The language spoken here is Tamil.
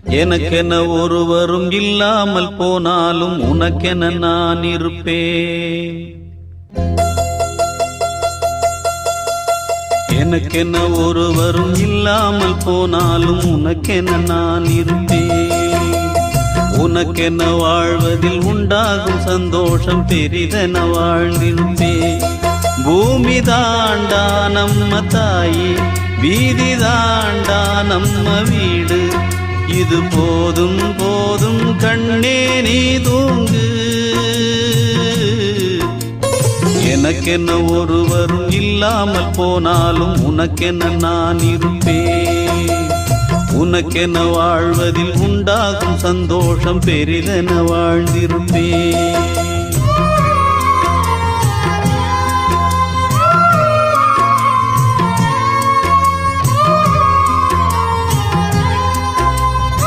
எனக்கென ஒருவரும் இல்லாமல் போனாலும் உனக்கென நான் இருப்பேன். எனக்கென ஒருவரும் இல்லாமல் போனாலும் உனக்கென நான் இருப்பேன். உனக்கென வாழ்வதில் உண்டாகும் சந்தோஷம் பெரிதென வாழ்ந்திருப்பேன். பூமி தாண்டா நம்ம தாயி, வீதி தாண்டா நம்ம வீடு. இது போதும் போதும் கண்ணே நீ தூங்கு. எனக்கென்ன ஒருவரும் இல்லாமல் போனாலும் உனக்கென்ன நான் இருப்பேன். உனக்கென வாழ்வதில் உண்டாகும் சந்தோஷம் பெரிதென வாழ்ந்திருப்பேன்.